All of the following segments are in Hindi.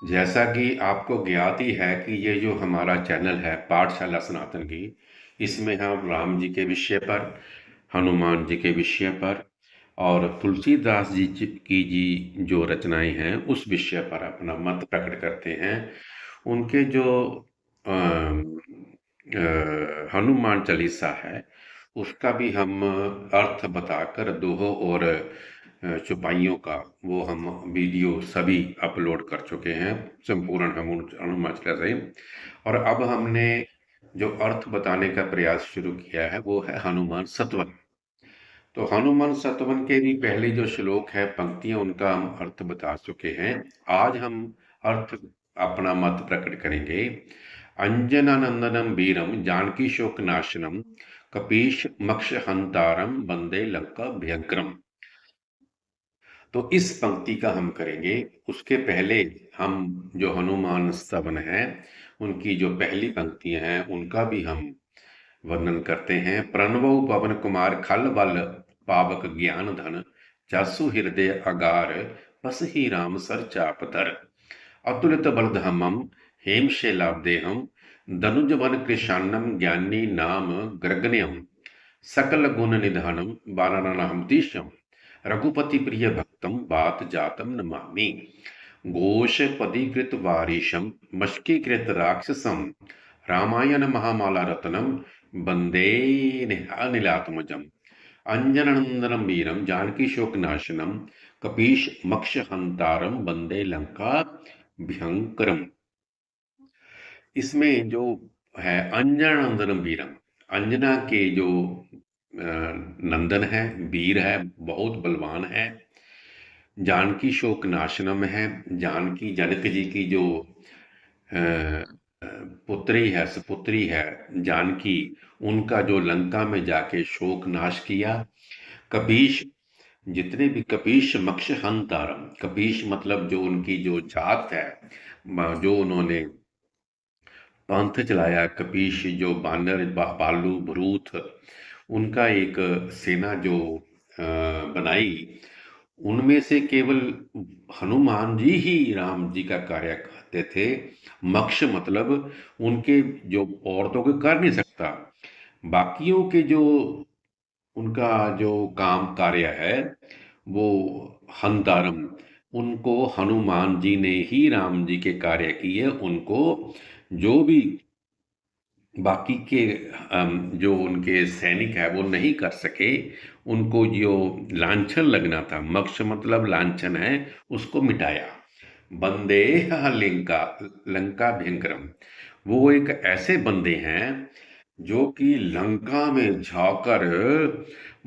जैसा कि आपको ज्ञात ही है कि ये जो हमारा चैनल है पाठशाला सनातन की, इसमें हम राम जी के विषय पर, हनुमान जी के विषय पर और तुलसीदास की जी जो रचनाएं हैं उस विषय पर अपना मत प्रकट करते हैं। उनके जो अम, हनुमान चालीसा है उसका भी हम अर्थ बताकर दोहों और चौपाइयों का वो हम वीडियो सभी अपलोड कर चुके हैं, संपूर्ण हम हनुमान चालीसा ही। और अब हमने जो अर्थ बताने का प्रयास शुरू किया है वो है हनुमान सतवन। तो हनुमान सतवन के भी पहले जो श्लोक है, पंक्तियां, उनका हम अर्थ बता चुके हैं। आज हम अर्थ अपना मत प्रकट करेंगे। अंजनानंदनम वीरम जानकी शोक नाशनम कपीश मक्ष हंतारम वंदे लंका भयंकरम। तो इस पंक्ति का हम करेंगे। उसके पहले हम जो हनुमान स्तवन है उनकी जो पहली पंक्तियां हैं उनका भी हम वर्णन करते हैं। प्रणवो पवन कुमार खल बल पावक ज्ञान धन जासु हृदय अगार बस ही राम सर चाप धर अतुलित बलधामम हेम शैलाब्देहम दनुज वन कृशानम ज्ञानी नाम ग्रगण्यम सकल गुण निधानम वानरनाम तीशम रघुपति प्रिय भक्तम बात जातम नमामि घोष पदीकृत वारीशम मष्कीकृत राक्षसम रामायण महामाला रत्नम वंदे अनिलात्मजम अंजननंदनम वीरम जानकी शोक नाशनम कपीश मक्ष हंतारम वंदे लंका भयंकरम। इसमें जो है अंजननंदनम वीरम, अंजना के जो नंदन है, वीर है, बहुत बलवान है। जानकी शोक नाशनम है, जानकी जनक जी की जो अ, पुत्री है, सुपुत्री है जानकी, उनका जो लंका में जाके शोक नाश किया। कपीश, जितने भी कपीश मक्ष हंतारम, कपीश मतलब जो उनकी जो जात है, जो उन्होंने पंथ चलाया, कपीश जो बानर बालू भरूथ, उनका एक सेना जो बनाई, उनमें से केवल हनुमान जी ही राम जी का कार्य करते थे। मक्ष मतलब उनके जो और तो कोई कर नहीं सकता, बाकियों के जो उनका जो काम कार्य है वो हंतारम, उनको हनुमान जी ने ही राम जी के कार्य किए। उनको जो भी बाकी के जो उनके सैनिक है वो नहीं कर सके, उनको जो लांछन लगना था, मक्ष मतलब लांछन है, उसको मिटाया। बंदे लंका, लंका भयंकरम, वो एक ऐसे बंदे हैं जो कि लंका में जाकर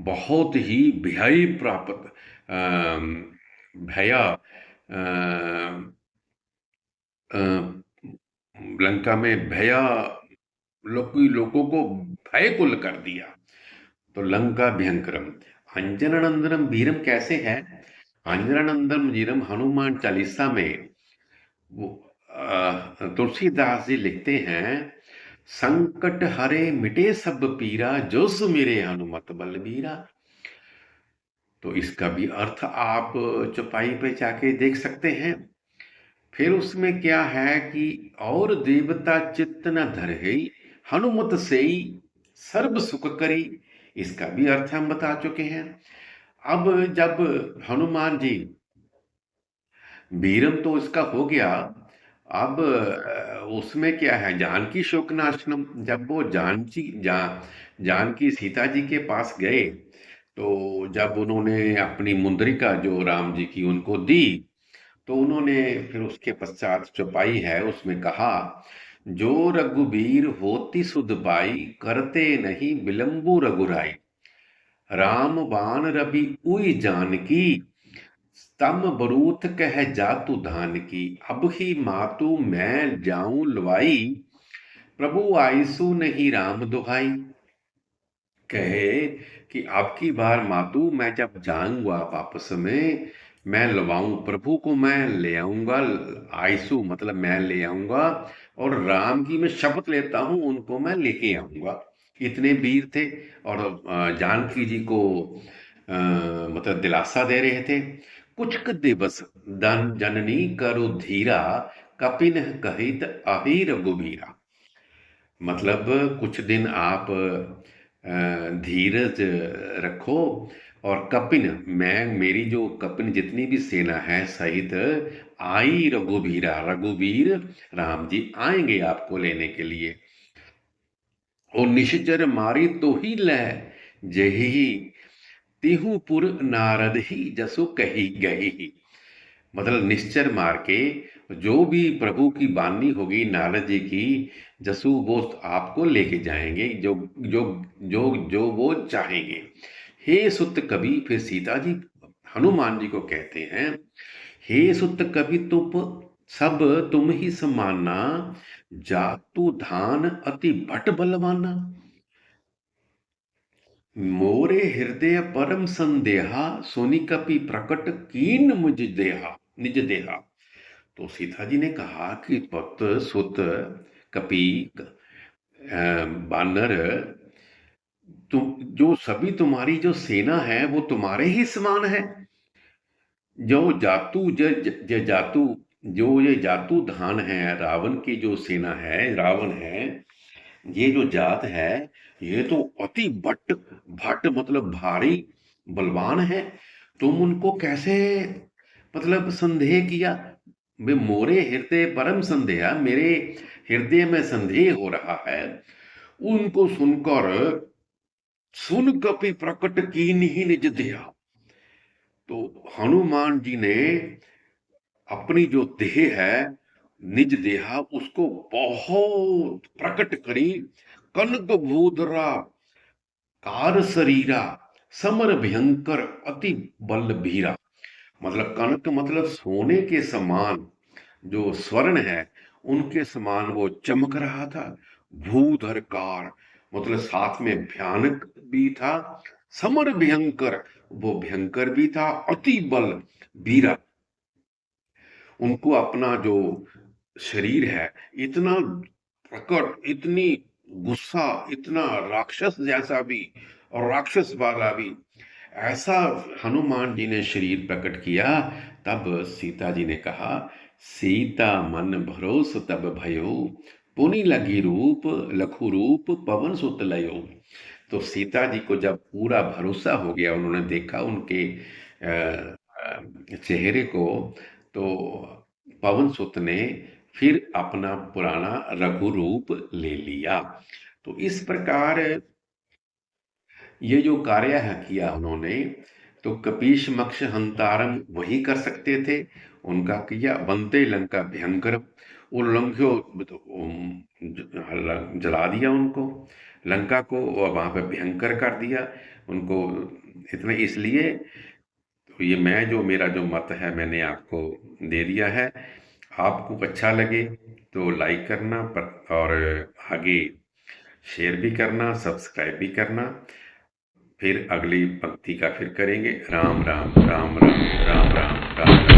बहुत ही भय प्राप्त, भया लंका में भया, लोगों को भयकुल कर दिया। तो लंका भयंकरम। अंजनानंदनम वीरम कैसे है? अंजनानंदनम वीरम हनुमान चालीसा में वो तुलसीदास जी लिखते हैं, संकट हरे मिटे सब पीरा जो सुमिरे हनुमत बलबीरा। तो इसका भी अर्थ आप चौपाई पे जाके देख सकते हैं। फिर उसमें क्या है कि और देवता चित्त न धरहि हनुमत सेई सर्व सुख करी, इसका भी अर्थ हम बता चुके हैं। अब जब हनुमान जी, वीरम तो इसका हो गया, अब उसमें क्या है, जानकी शोकनाशनम, जब वो जानकी सीता जी के पास गए, तो जब उन्होंने अपनी मुंदरिका जो राम जी की उनको दी, तो उन्होंने फिर उसके पश्चात चौपाई है उसमें कहा, जो रघुबीर होती सुध पाई करते नहीं विलंबु रघुराई राम बाण रवि उई जानकी स्तम बरूथ कह जातु धान की अब ही मातु मैं जाऊं लवाई प्रभु आईसु नहीं राम दुहाई। कहे कि अब की बार मातु मैं जब जाऊंगा वापस में, मैं लवाऊं प्रभु को, मैं ले आऊंगा। आईसु मतलब मैं ले आऊंगा, और राम की मैं शपथ लेता हूं उनको मैं लेके आऊंगा। इतने वीर थे और जानकी जी को मतलब दिलासा दे रहे थे। कुछ दिवस दन जननी करु धीरा कपिन कहित अहि रघुबीरा। मतलब कुछ दिन आप धीरज रखो, और कपिन, मैं मेरी जो कपिन जितनी भी सेना है सहित आई रघुबीरा, रघुवीर राम जी आएंगे आपको लेने के लिए। और निश्चर मारी तो ही लह जही, तिहु पुर नारद ही जसु कही गही। मतलब निश्चर मार के जो भी प्रभु की वाणी होगी नारद जी की, जसु वो आपको लेके जाएंगे जो जो जो जो वो चाहेंगे। हे सुत कवि, फिर सीता जी हनुमान जी को कहते हैं, हे सुत कवि तुम सब तुम ही समाना, जातु धान अति भट बलवाना। मोरे हृदय परम संदेहा, सोनी कपि प्रकट कीन मुझ देहा निज देहा। तो सीता जी ने कहा कि पुत्र सुत कपि बानर, तुम जो सभी तुम्हारी जो सेना है वो तुम्हारे ही समान है। जो जातु ज, ज, ज जातु जो ये जातु धान है, रावण की जो सेना है, रावण है, ये जो जात है, ये तो अति भट्ट, भट्ट मतलब भारी बलवान है। तुम उनको कैसे मतलब संदेह किया। वे मोरे हृदय परम संदेह, मेरे हृदय में संदेह हो रहा है। उनको सुनकर सुन कपि प्रकट कीन ही निज देहा। तो हनुमान जी ने अपनी जो देह है, निज देहा, उसको बहुत प्रकट करी। कनक भूधरा कार शरीरा, समर भयंकर अति बल भीरा। मतलब कनक मतलब सोने के समान, जो स्वर्ण है उनके समान वो चमक रहा था। भूधर कार मतलब साथ में भयानक भी था, समर भयंकर वो भयंकर भी था, अति बल वीरा। उनको अपना जो शरीर है इतना प्रकट, इतनी गुस्सा, इतना राक्षस जैसा भी और राक्षस वाला भी, ऐसा हनुमान जी ने शरीर प्रकट किया। तब सीता जी ने कहा, सीता मन भरोस तब भयो, पुनि लगी रूप लखु रूप पवन सुत लयो। तो सीता जी को जब पूरा भरोसा हो गया, उन्होंने देखा उनके चेहरे को, तो पवन सुत ने फिर अपना पुराना रघु रूप ले लिया। तो इस प्रकार ये जो कार्य है किया उन्होंने, तो कपीश मक्ष हंतारम वही कर सकते थे। उनका किया वंदे लंका भयंकर, उल्लंघ्यो, जला दिया उनको, लंका को, और वहां पे भयंकर कर दिया उनको। इतना इसलिए, तो ये मैं जो मेरा जो मत है मैंने आपको दे दिया है। आपको अच्छा लगे तो लाइक करना, और आगे शेयर भी करना, सब्सक्राइब भी करना। फिर अगली पंक्ति का फिर करेंगे। राम राम राम राम राम राम राम राम।